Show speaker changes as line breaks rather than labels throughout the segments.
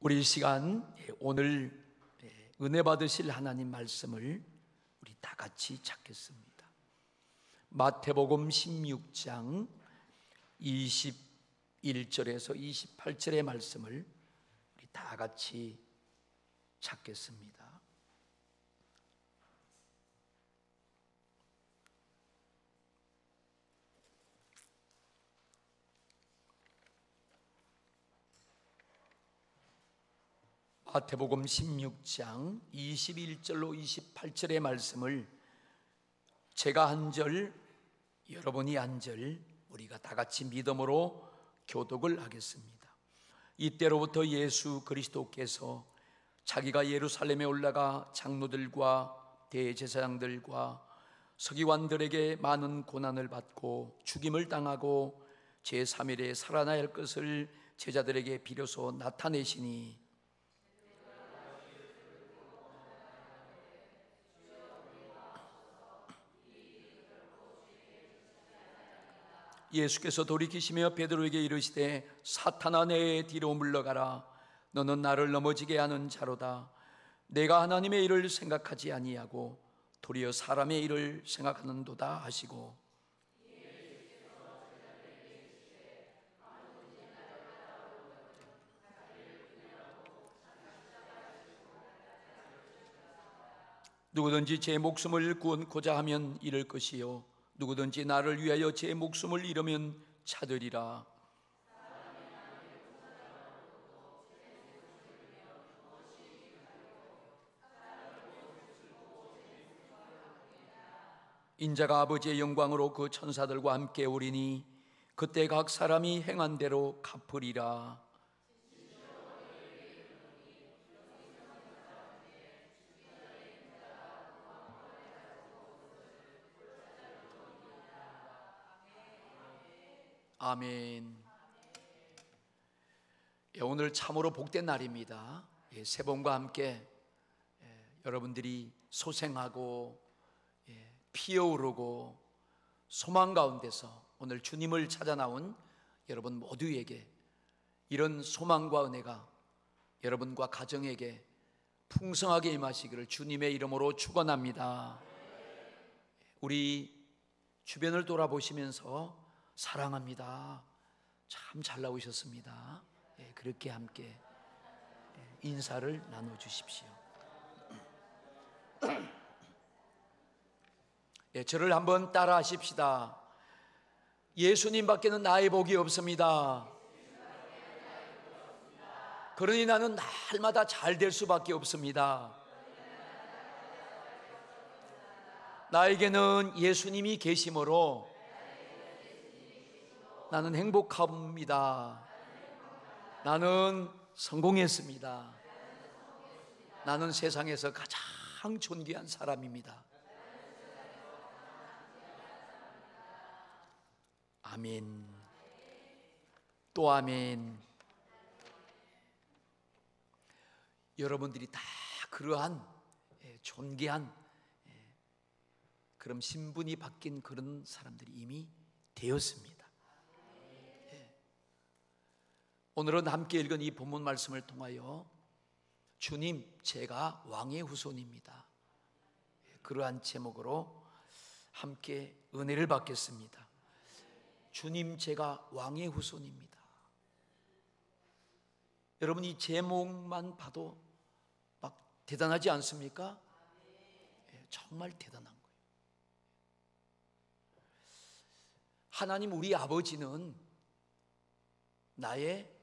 우리 이 시간 오늘 은혜 받으실 하나님 말씀을 우리 다 같이 찾겠습니다. 마태복음 16장 21절에서 28절의 말씀을 우리 다 같이 찾겠습니다. 마태복음 16장 21절로 28절의 말씀을 제가 한 절, 여러분이 한 절, 우리가 다 같이 믿음으로 교독을 하겠습니다. 이때로부터 예수 그리스도께서 자기가 예루살렘에 올라가 장로들과 대제사장들과 서기관들에게 많은 고난을 받고 죽임을 당하고 제3일에 살아나야 할 것을 제자들에게 비로소 나타내시니 예수께서 돌이키시며 베드로에게 이르시되 사탄아 내 뒤로 물러가라. 너는 나를 넘어지게 하는 자로다. 내가 하나님의 일을 생각하지 아니하고 도리어 사람의 일을 생각하는도다 하시고, 누구든지 제 목숨을 구원코자 하면 잃을 것이요 누구든지 나를 위하여 제 목숨을 잃으면 찾으리라. 인자가 아버지의 영광으로 그 천사들과 함께 오리니 그때 각 사람이 행한 대로 갚으리라. 아멘. 오늘 참으로 복된 날입니다. 세 번과 함께 여러분들이 소생하고 피어오르고 소망 가운데서 오늘 주님을 찾아 나온 여러분 모두에게 이런 소망과 은혜가 여러분과 가정에게 풍성하게 임하시기를 주님의 이름으로 축원합니다. 우리 주변을 돌아보시면서 사랑합니다, 참 잘 나오셨습니다, 그렇게 함께 인사를 나눠주십시오. 저를 한번 따라 하십시다. 예수님 밖에는 나의 복이 없습니다. 그러니 나는 날마다 잘 될 수밖에 없습니다. 나에게는 예수님이 계심으로 나는 행복합니다. 나는 성공했습니다. 나는 세상에서 가장 존귀한 사람입니다. 아멘. 또 아멘. 여러분들이 다 그러한 존귀한 그런 신분이 바뀐 그런 사람들이 이미 되었습니다. 오늘은 함께 읽은 이 본문 말씀을 통하여 주님, 제가 왕의 후손입니다, 그러한 제목으로 함께 은혜를 받겠습니다. 주님, 제가 왕의 후손입니다. 여러분, 이 제목만 봐도 막 대단하지 않습니까? 정말 대단한 거예요. 하나님 우리 아버지는 나의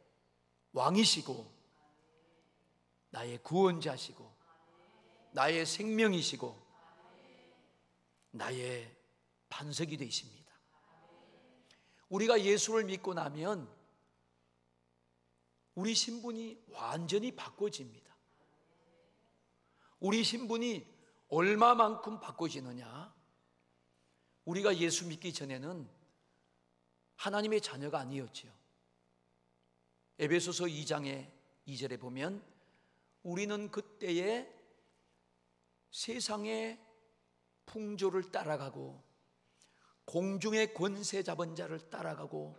왕이시고 나의 구원자시고 나의 생명이시고 나의 반석이 되십니다. 우리가 예수를 믿고 나면 우리 신분이 완전히 바꿔집니다. 우리 신분이 얼마만큼 바꿔지느냐? 우리가 예수 믿기 전에는 하나님의 자녀가 아니었지요. 에베소서 2장의 2절에 보면 우리는 그때에 세상의 풍조를 따라가고 공중의 권세 잡은 자를 따라가고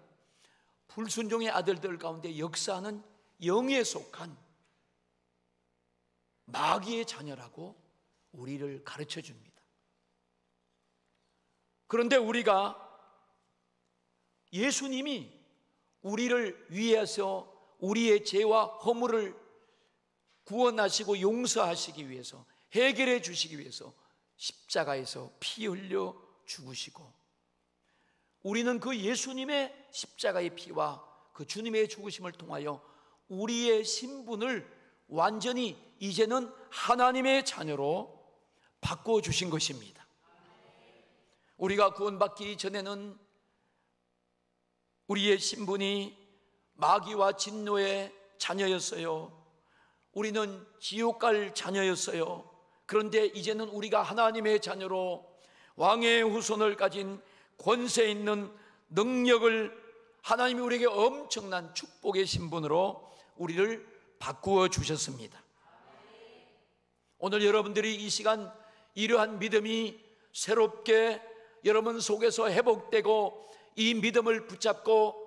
불순종의 아들들 가운데 역사하는 영에 속한 마귀의 자녀라고 우리를 가르쳐 줍니다. 그런데 우리가 예수님이 우리를 위해서 우리의 죄와 허물을 구원하시고 용서하시기 위해서, 해결해 주시기 위해서 십자가에서 피 흘려 죽으시고, 우리는 그 예수님의 십자가의 피와 그 주님의 죽으심을 통하여 우리의 신분을 완전히 이제는 하나님의 자녀로 바꾸어 주신 것입니다. 우리가 구원받기 전에는 우리의 신분이 마귀와 진노의 자녀였어요. 우리는 지옥 갈 자녀였어요. 그런데 이제는 우리가 하나님의 자녀로 왕의 후손을 가진 권세 있는 능력을, 하나님이 우리에게 엄청난 축복의 신분으로 우리를 바꾸어 주셨습니다. 오늘 여러분들이 이 시간 이러한 믿음이 새롭게 여러분 속에서 회복되고 이 믿음을 붙잡고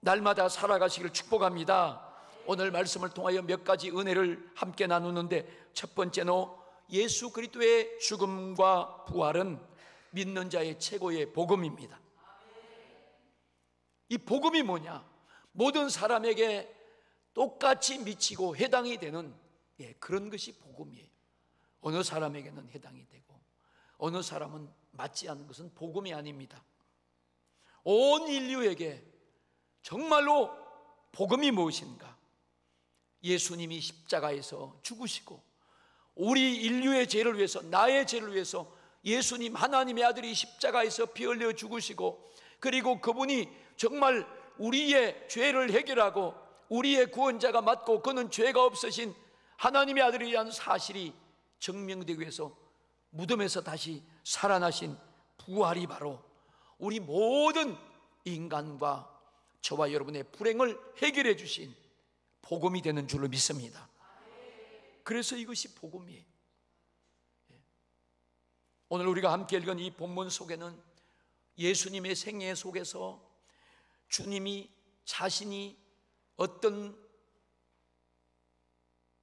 날마다 살아가시기를 축복합니다. 오늘 말씀을 통하여 몇 가지 은혜를 함께 나누는데, 첫 번째는 예수 그리스도의 죽음과 부활은 믿는 자의 최고의 복음입니다. 이 복음이 뭐냐? 모든 사람에게 똑같이 미치고 해당이 되는 그런 것이 복음이에요. 어느 사람에게는 해당이 되고 어느 사람은 맞지 않는 것은 복음이 아닙니다. 온 인류에게 정말로 복음이 무엇인가? 예수님이 십자가에서 죽으시고 우리 인류의 죄를 위해서, 나의 죄를 위해서 예수님 하나님의 아들이 십자가에서 피 흘려 죽으시고, 그리고 그분이 정말 우리의 죄를 해결하고 우리의 구원자가 맞고 그는 죄가 없으신 하나님의 아들이라는 사실이 증명되기 위해서 무덤에서 다시 살아나신 부활이 바로 우리 모든 인간과 저와 여러분의 불행을 해결해 주신 복음이 되는 줄로 믿습니다. 그래서 이것이 복음이에요. 오늘 우리가 함께 읽은 이 본문 속에는 예수님의 생애 속에서 주님이 자신이 어떤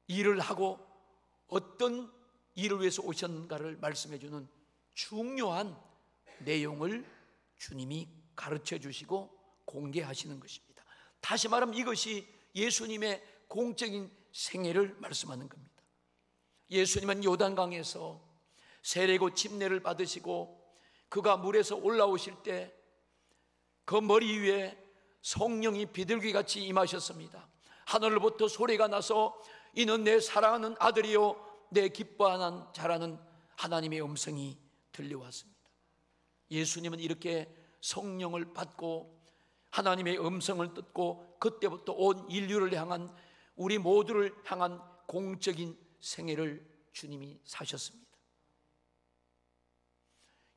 일을 하고 어떤 일을 위해서 오셨는가를 말씀해 주는 중요한 내용을 주님이 가르쳐 주시고 공개하시는 것입니다. 다시 말하면 이것이 예수님의 공적인 생애를 말씀하는 겁니다. 예수님은 요단강에서 세례고 침례를 받으시고 그가 물에서 올라오실 때 그 머리 위에 성령이 비둘기같이 임하셨습니다. 하늘로부터 소리가 나서 이는 내 사랑하는 아들이요 내 기뻐하는 자라는 하나님의 음성이 들려왔습니다. 예수님은 이렇게 성령을 받고 하나님의 음성을 듣고 그때부터 온 인류를 향한, 우리 모두를 향한 공적인 생애를 주님이 사셨습니다.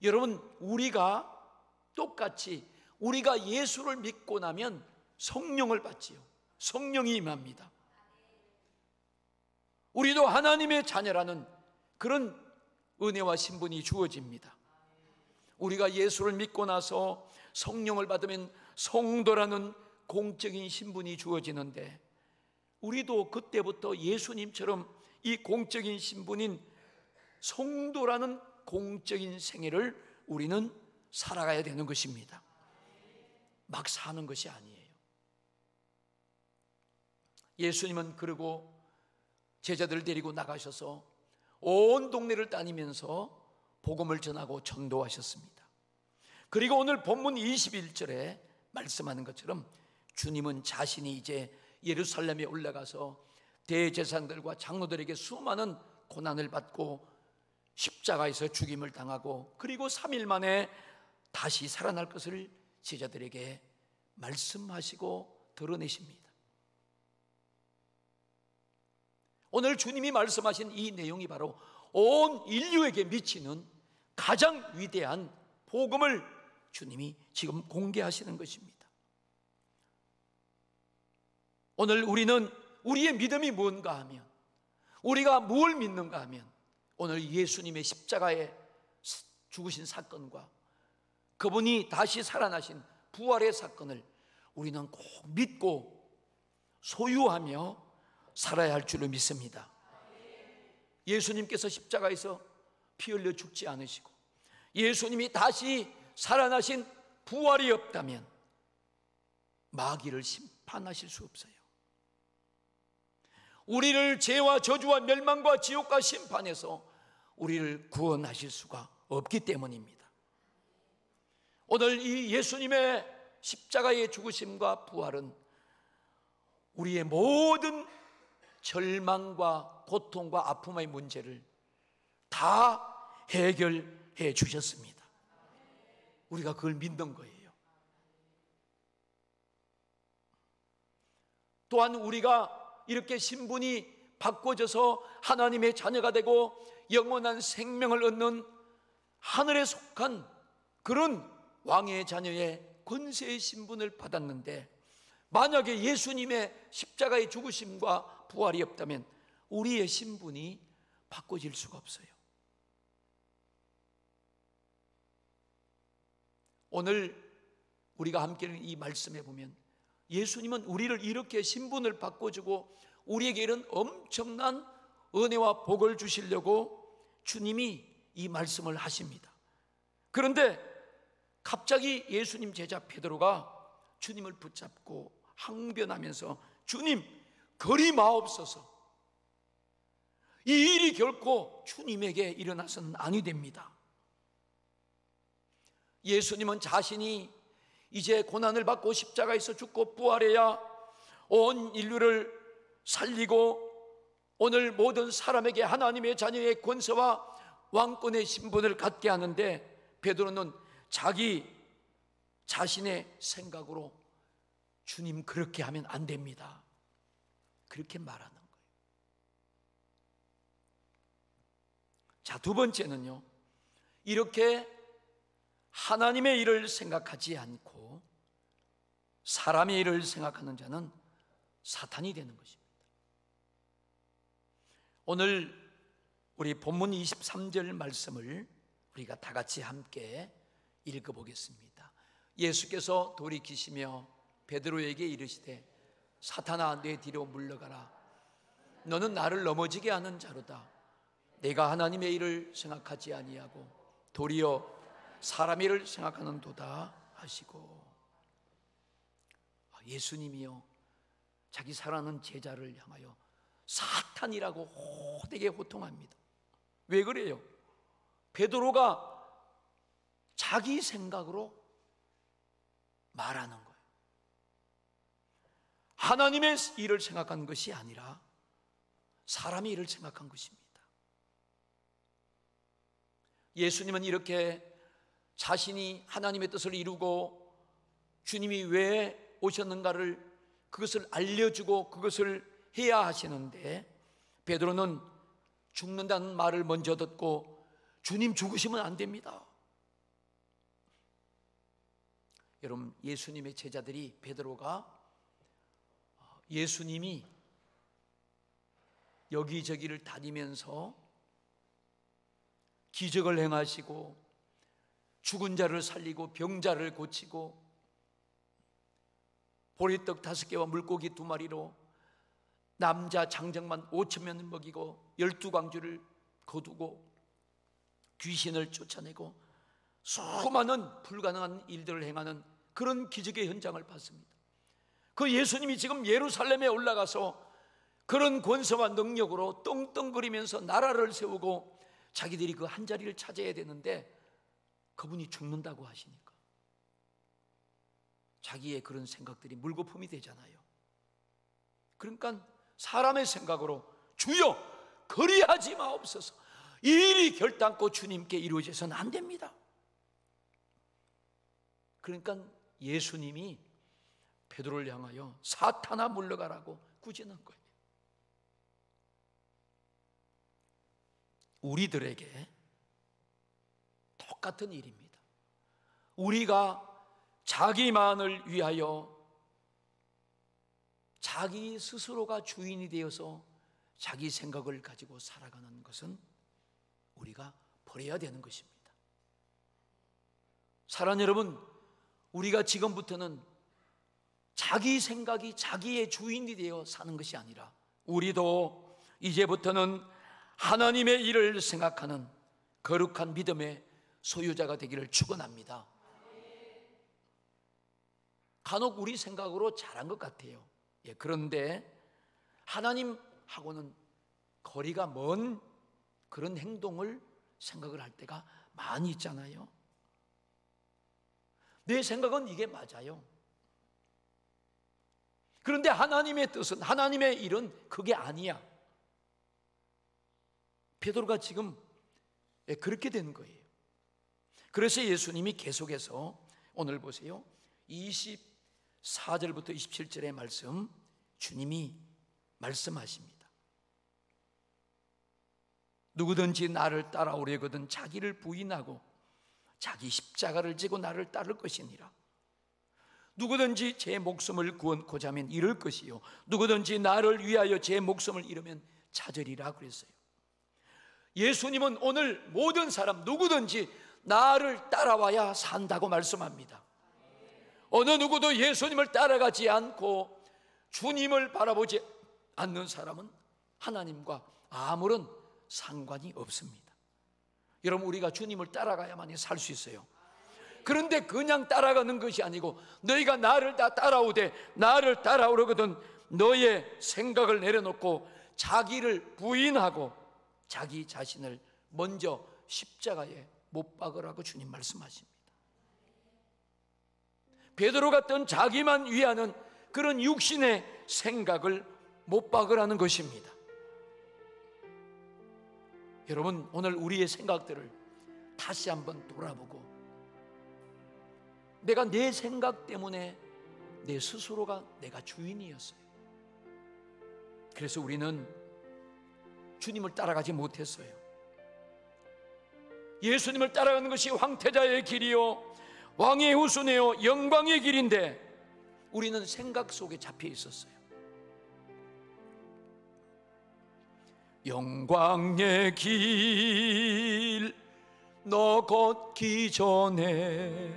여러분, 우리가 똑같이 우리가 예수를 믿고 나면 성령을 받지요. 성령이 임합니다. 우리도 하나님의 자녀라는 그런 은혜와 신분이 주어집니다. 우리가 예수를 믿고 나서 성령을 받으면 성도라는 공적인 신분이 주어지는데, 우리도 그때부터 예수님처럼 이 공적인 신분인 성도라는 공적인 생애를 우리는 살아가야 되는 것입니다. 막 사는 것이 아니에요. 예수님은 그리고 제자들을 데리고 나가셔서 온 동네를 다니면서 복음을 전하고 전도하셨습니다. 그리고 오늘 본문 21절에 말씀하는 것처럼 주님은 자신이 이제 예루살렘에 올라가서 대제사장들과 장로들에게 수많은 고난을 받고 십자가에서 죽임을 당하고 그리고 3일 만에 다시 살아날 것을 제자들에게 말씀하시고 드러내십니다. 오늘 주님이 말씀하신 이 내용이 바로 온 인류에게 미치는 가장 위대한 복음을 주님이 지금 공개하시는 것입니다. 오늘 우리는 우리의 믿음이 뭔가 하면, 우리가 뭘 믿는가 하면 오늘 예수님의 십자가에 죽으신 사건과 그분이 다시 살아나신 부활의 사건을 우리는 꼭 믿고 소유하며 살아야 할 줄로 믿습니다. 예수님께서 십자가에서 피 흘려 죽지 않으시고 예수님이 다시 살아나신 부활이 없다면 마귀를 심판하실 수 없어요. 우리를 죄와 저주와 멸망과 지옥과 심판에서 우리를 구원하실 수가 없기 때문입니다. 오늘 이 예수님의 십자가의 죽으심과 부활은 우리의 모든 절망과 고통과 아픔의 문제를 다 해결해 주셨습니다. 우리가 그걸 믿는 거예요. 또한 우리가 이렇게 신분이 바꿔져서 하나님의 자녀가 되고 영원한 생명을 얻는 하늘에 속한 그런 왕의 자녀의 권세의 신분을 받았는데, 만약에 예수님의 십자가의 죽으심과 부활이 없다면 우리의 신분이 바꿔질 수가 없어요. 오늘 우리가 함께 있는 이 말씀에 보면 예수님은 우리를 이렇게 신분을 바꿔주고 우리에게 이런 엄청난 은혜와 복을 주시려고 주님이 이 말씀을 하십니다. 그런데 갑자기 예수님 제자 베드로가 주님을 붙잡고 항변하면서 주님, 그리 마옵소서. 이 일이 결코 주님에게 일어나서는 아니 됩니다. 예수님은 자신이 이제 고난을 받고 십자가에서 죽고 부활해야 온 인류를 살리고 오늘 모든 사람에게 하나님의 자녀의 권세와 왕권의 신분을 갖게 하는데, 베드로는 자기 자신의 생각으로 주님 그렇게 하면 안 됩니다, 그렇게 말하는 거예요. 자, 두 번째는요, 이렇게 하나님의 일을 생각하지 않고 사람의 일을 생각하는 자는 사탄이 되는 것입니다. 오늘 우리 본문 23절 말씀을 우리가 다 같이 함께 읽어보겠습니다. 예수께서 돌이키시며 베드로에게 이르시되 사탄아, 내 뒤로 물러가라. 너는 나를 넘어지게 하는 자로다. 내가 하나님의 일을 생각하지 아니하고 도리어 사람의 일을 생각하는도다 하시고. 예수님이요, 자기 사랑하는 제자를 향하여 사탄이라고 호되게 호통합니다. 왜 그래요? 베드로가 자기 생각으로 말하는 거예요. 하나님의 일을 생각한 것이 아니라 사람의 일을 생각한 것입니다. 예수님은 이렇게 자신이 하나님의 뜻을 이루고 주님이 왜 오셨는가를 그것을 알려주고 그것을 해야 하시는데, 베드로는 죽는다는 말을 먼저 듣고 주님 죽으시면 안 됩니다. 여러분, 예수님의 제자들이 베드로가 예수님이 여기저기를 다니면서 기적을 행하시고 죽은 자를 살리고 병자를 고치고 보리떡 5개와 물고기 2마리로 남자 장정만 5,000명을 먹이고 12광주를 거두고 귀신을 쫓아내고 수많은 불가능한 일들을 행하는 그런 기적의 현장을 봤습니다. 그 예수님이 지금 예루살렘에 올라가서 그런 권세와 능력으로 떵떵거리면서 나라를 세우고 자기들이 그 한 자리를 차지해야 되는데 그분이 죽는다고 하시니까 자기의 그런 생각들이 물거품이 되잖아요. 그러니까 사람의 생각으로 주여 그리하지 마옵소서, 이 일이 결단코 주님께 이루어져서는 안 됩니다. 그러니까 예수님이 베드로를 향하여 사탄아 물러가라고 꾸짖는 거예요. 우리들에게 똑같은 일입니다. 우리가 자기만을 위하여 자기 스스로가 주인이 되어서 자기 생각을 가지고 살아가는 것은 우리가 버려야 되는 것입니다. 사랑하는 여러분, 우리가 지금부터는 자기 생각이 자기의 주인이 되어 사는 것이 아니라 우리도 이제부터는 하나님의 일을 생각하는 거룩한 믿음의 소유자가 되기를 축원합니다. 간혹 우리 생각으로 잘한 것 같아요. 그런데 하나님하고는 거리가 먼 그런 행동을 생각을 할 때가 많이 있잖아요. 내 생각은 이게 맞아요. 그런데 하나님의 뜻은, 하나님의 일은 그게 아니야. 베드로가 지금 그렇게 된 거예요. 그래서 예수님이 계속해서 오늘 보세요, 24절부터 27절의 말씀, 주님이 말씀하십니다. 누구든지 나를 따라오려거든 자기를 부인하고 자기 십자가를 지고 나를 따를 것이니라. 누구든지 제 목숨을 구원코자 하면 잃을 것이요, 누구든지 나를 위하여 제 목숨을 잃으면 찾으리라 그랬어요. 예수님은 오늘 모든 사람 누구든지 나를 따라와야 산다고 말씀합니다. 어느 누구도 예수님을 따라가지 않고 주님을 바라보지 않는 사람은 하나님과 아무런 상관이 없습니다. 여러분, 우리가 주님을 따라가야만이 살 수 있어요. 그런데 그냥 따라가는 것이 아니고 너희가 나를 다 따라오되 나를 따라오려거든 너의 생각을 내려놓고 자기를 부인하고 자기 자신을 먼저 십자가에 못 박으라고 주님 말씀하십니다. 베드로 같은 자기만 위하는 그런 육신의 생각을 못 박으라는 것입니다. 여러분, 오늘 우리의 생각들을 다시 한번 돌아보고, 내가 내 생각 때문에 내 스스로가 내가 주인이었어요. 그래서 우리는 주님을 따라가지 못했어요. 예수님을 따라가는 것이 황태자의 길이요 왕의 후손이요 영광의 길인데 우리는 생각 속에 잡혀 있었어요. 영광의 길 너 걷기 전에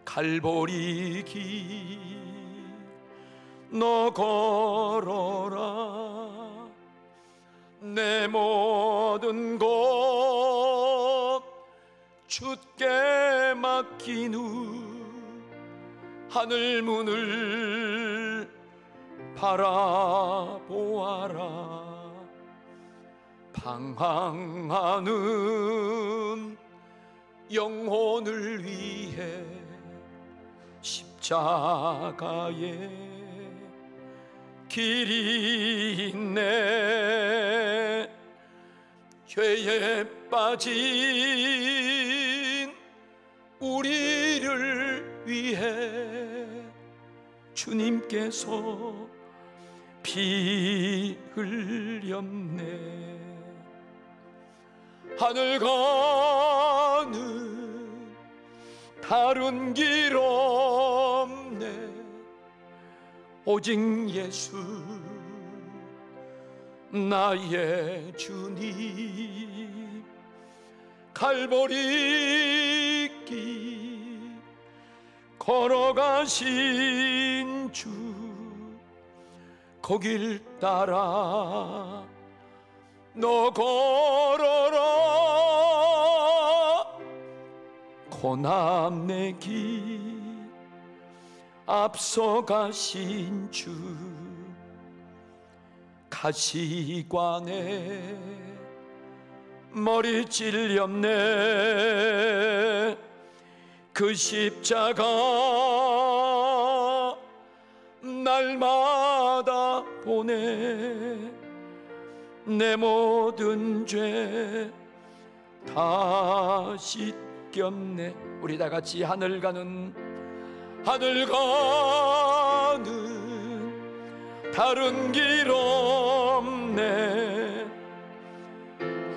갈보리 길 너 걸어라. 내 모든 것 주께 맡긴 후 하늘 문을 바라보아라. 방황하는 영혼을 위해 십자가에 길이 있네. 죄에 빠진 우리를 위해 주님께서 피 흘렸네. 하늘 가는 다른 길 없네. 오직 예수 나의 주님. 갈보리 길 걸어가신 주 거길 따라 너 걸어라. 고난의 길 앞서가신 주 가시관에 머리 찔렸네. 그 십자가 날마다 보내. 내 모든 죄 다 씻겼네. 우리 다 같이 하늘 가는 다른 길 없네.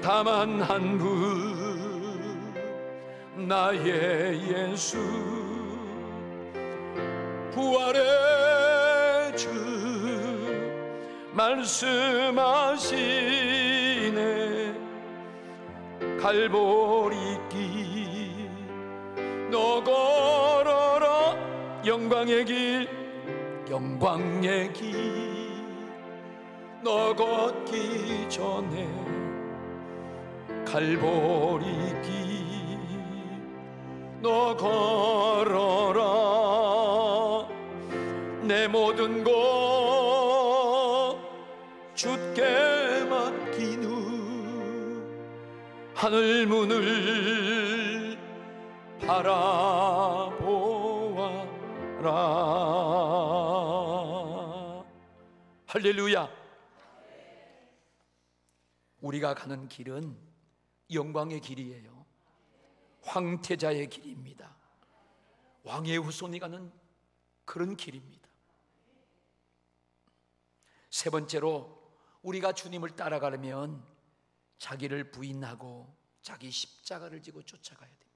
다만 한 분 나의 예수 부활의 주 말씀하시네. 갈보리 길 너 걸어라. 영광의 길 너 걷기 전에 갈보리 길 너 걸어라. 내 모든 것 주께 맡긴 후 하늘 문을 바라보아라. 할렐루야. 우리가 가는 길은 영광의 길이에요. 황태자의 길입니다. 왕의 후손이 가는 그런 길입니다. 세 번째로, 우리가 주님을 따라가려면 자기를 부인하고 자기 십자가를 지고 쫓아가야 됩니다.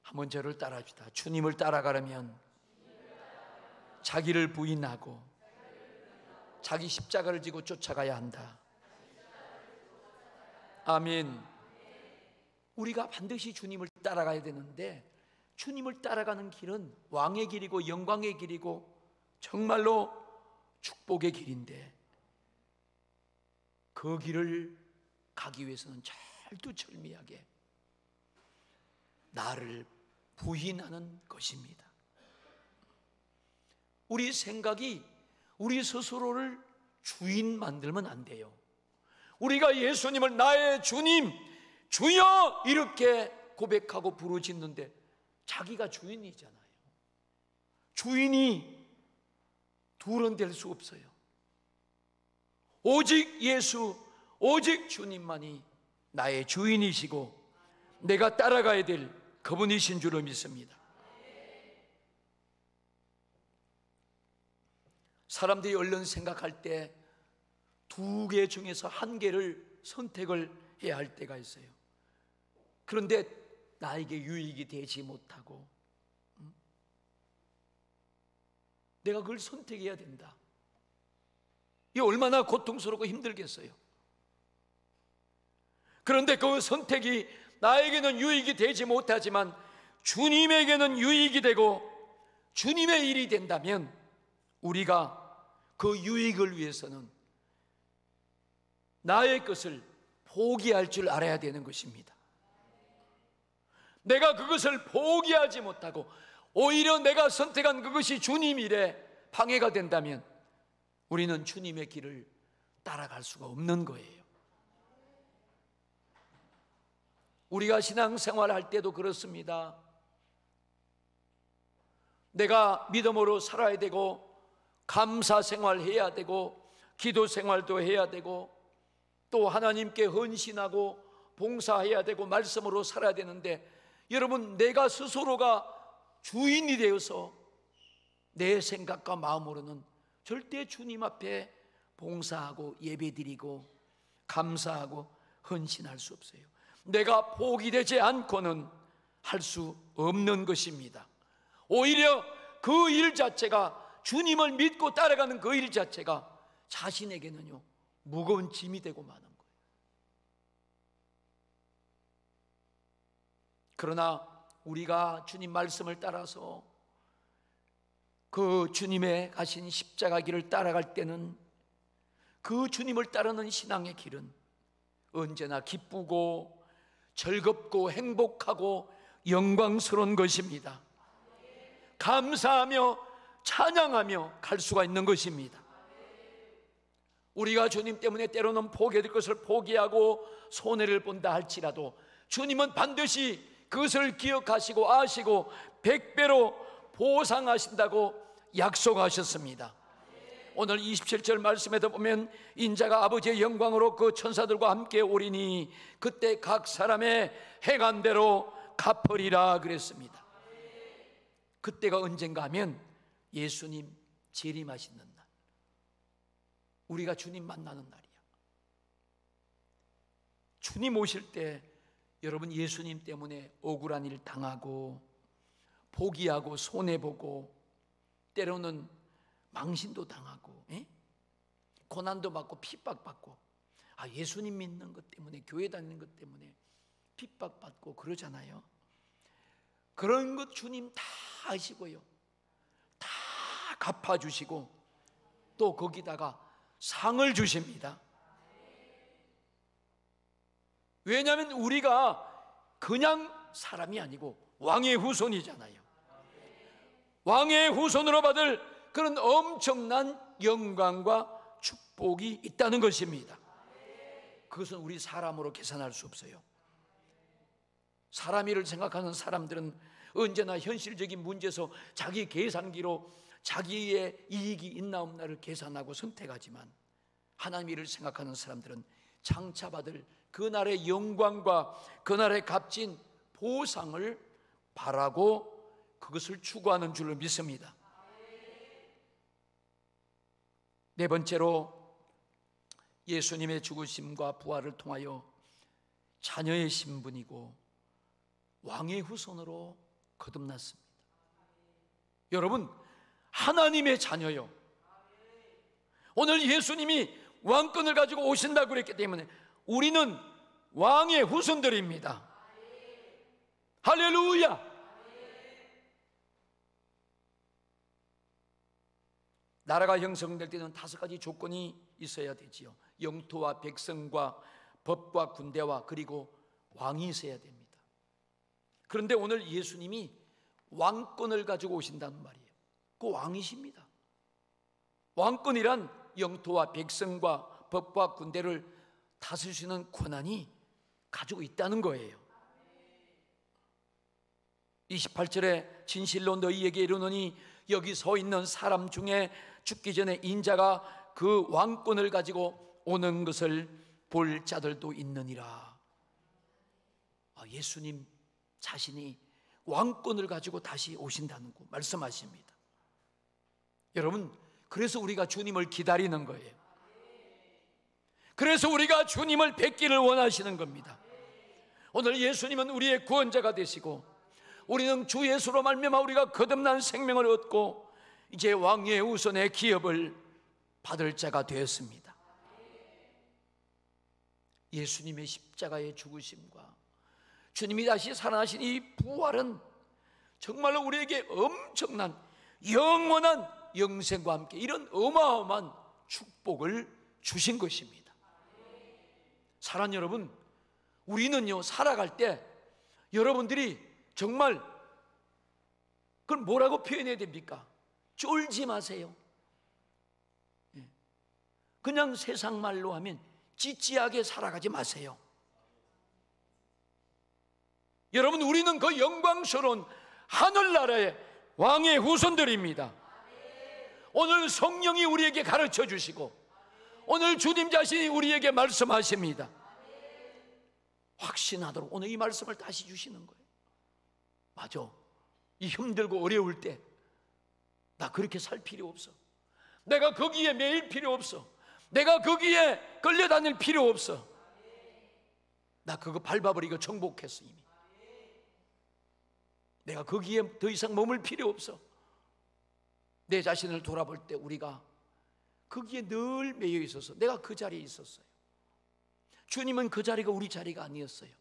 한번 저를 따라합시다. 주님을 따라가려면 자기를 부인하고 자기 십자가를 지고 쫓아가야 한다. 아멘. 우리가 반드시 주님을 따라가야 되는데, 주님을 따라가는 길은 왕의 길이고 영광의 길이고 정말로 축복의 길인데, 그 길을 가기 위해서는 철두철미하게 나를 부인하는 것입니다. 우리 생각이 우리 스스로를 주인 만들면 안 돼요. 우리가 예수님을 나의 주님, 주여 이렇게 고백하고 부르짖는데 자기가 주인이잖아요. 주인이 둘은 될 수 없어요. 오직 예수, 오직 주님만이 나의 주인이시고 내가 따라가야 될 그분이신 줄을 믿습니다. 사람들이 얼른 생각할 때 두 개 중에서 한 개를 선택을 해야 할 때가 있어요. 그런데 나에게 유익이 되지 못하고 내가 그걸 선택해야 된다. 이게 얼마나 고통스럽고 힘들겠어요. 그런데 그 선택이 나에게는 유익이 되지 못하지만 주님에게는 유익이 되고 주님의 일이 된다면 우리가 그 유익을 위해서는 나의 것을 포기할 줄 알아야 되는 것입니다. 내가 그것을 포기하지 못하고 오히려 내가 선택한 그것이 주님 일에 방해가 된다면 우리는 주님의 길을 따라갈 수가 없는 거예요. 우리가 신앙생활 할 때도 그렇습니다. 내가 믿음으로 살아야 되고 감사 생활해야 되고 기도 생활도 해야 되고 또 하나님께 헌신하고 봉사해야 되고 말씀으로 살아야 되는데, 여러분, 내가 스스로가 주인이 되어서 내 생각과 마음으로는 절대 주님 앞에 봉사하고 예배드리고 감사하고 헌신할 수 없어요. 내가 포기되지 않고는 할 수 없는 것입니다. 오히려 그 일 자체가, 주님을 믿고 따라가는 그 일 자체가 자신에게는요 무거운 짐이 되고 마는 거예요. 그러나 우리가 주님 말씀을 따라서 그 주님의 가신 십자가 길을 따라갈 때는 그 주님을 따르는 신앙의 길은 언제나 기쁘고 즐겁고 행복하고 영광스러운 것입니다. 감사하며 찬양하며 갈 수가 있는 것입니다. 우리가 주님 때문에 때로는 포기해야 될 것을 포기하고 손해를 본다 할지라도 주님은 반드시 그것을 기억하시고 아시고 100배로 보상하신다고 약속하셨습니다. 오늘 27절 말씀에도 보면 인자가 아버지의 영광으로 그 천사들과 함께 오리니 그때 각 사람의 행한대로 갚으리라 그랬습니다. 그때가 언젠가 하면 예수님 재림하시는 날, 우리가 주님 만나는 날이야. 주님 오실 때 여러분, 예수님 때문에 억울한 일 당하고 포기하고 손해보고 때로는 망신도 당하고 고난도 받고 핍박받고, 예수님 믿는 것 때문에, 교회 다니는 것 때문에 핍박받고 그러잖아요. 그런 것 주님 다 아시고요, 다 갚아주시고 또 거기다가 상을 주십니다. 왜냐하면 우리가 그냥 사람이 아니고 왕의 후손이잖아요. 왕의 후손으로 받을 그런 엄청난 영광과 축복이 있다는 것입니다. 그것은 우리 사람으로 계산할 수 없어요. 사람 일을 생각하는 사람들은 언제나 현실적인 문제에서 자기 계산기로 자기의 이익이 있나 없나를 계산하고 선택하지만, 하나님 일을 생각하는 사람들은 장차 받을 그날의 영광과 그날의 값진 보상을 바라고 그것을 추구하는 줄로 믿습니다. 네 번째로, 예수님의 죽으심과 부활을 통하여 자녀의 신분이고 왕의 후손으로 거듭났습니다. 여러분, 하나님의 자녀요. 오늘 예수님이 왕권을 가지고 오신다고 그랬기 때문에 우리는 왕의 후손들입니다. 할렐루야. 나라가 형성될 때는 5가지 조건이 있어야 되지요. 영토와 백성과 법과 군대와 그리고 왕이 있어야 됩니다. 그런데 오늘 예수님이 왕권을 가지고 오신다는 말이에요. 그 왕이십니다. 왕권이란 영토와 백성과 법과 군대를 다스리시는 권한이 가지고 있다는 거예요. 28절에 진실로 너희에게 이르노니 여기 서 있는 사람 중에 죽기 전에 인자가 그 왕권을 가지고 오는 것을 볼 자들도 있느니라. 예수님 자신이 왕권을 가지고 다시 오신다는 거 말씀하십니다. 여러분, 그래서 우리가 주님을 기다리는 거예요. 그래서 우리가 주님을 뵙기를 원하시는 겁니다. 오늘 예수님은 우리의 구원자가 되시고 우리는 주 예수로 말미암아 우리가 거듭난 생명을 얻고 이제 왕의 후손의 기업을 받을 자가 되었습니다. 예수님의 십자가의 죽으심과 주님이 다시 살아나신 이 부활은 정말로 우리에게 엄청난 영원한 영생과 함께 이런 어마어마한 축복을 주신 것입니다. 사랑하는 여러분, 우리는요 살아갈 때 여러분들이 정말 그걸 뭐라고 표현해야 됩니까? 쫄지 마세요. 그냥 세상 말로 하면 찌찌하게 살아가지 마세요. 여러분, 우리는 그 영광스러운 하늘나라의 왕의 후손들입니다. 오늘 성령이 우리에게 가르쳐 주시고 오늘 주님 자신이 우리에게 말씀하십니다. 확신하도록 오늘 이 말씀을 다시 주시는 거예요. 맞아, 이 힘들고 어려울 때 나 그렇게 살 필요 없어. 내가 거기에 매일 필요 없어. 내가 거기에 끌려다닐 필요 없어. 나 그거 밟아버리고 정복했어. 이미 내가 거기에 더 이상 머물 필요 없어. 내 자신을 돌아볼 때 우리가 거기에 늘 매여 있어서 내가 그 자리에 있었어요. 주님은 그 자리가 우리 자리가 아니었어요.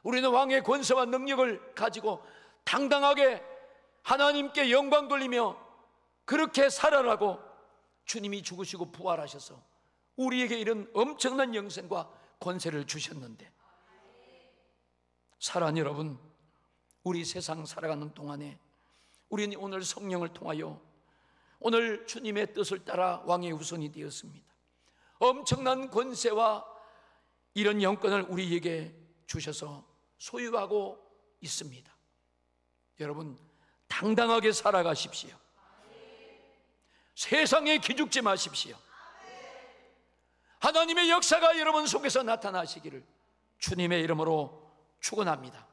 우리는 왕의 권세와 능력을 가지고 당당하게 하나님께 영광 돌리며 그렇게 살아라고 주님이 죽으시고 부활하셔서 우리에게 이런 엄청난 영생과 권세를 주셨는데, 사랑하는 여러분, 우리 세상 살아가는 동안에 우리는 오늘 성령을 통하여 오늘 주님의 뜻을 따라 왕의 후손이 되었습니다. 엄청난 권세와 이런 영권을 우리에게 주셔서 소유하고 있습니다. 여러분, 당당하게 살아가십시오. 세상에 기죽지 마십시오. 하나님의 역사가 여러분 속에서 나타나시기를 주님의 이름으로 축원합니다.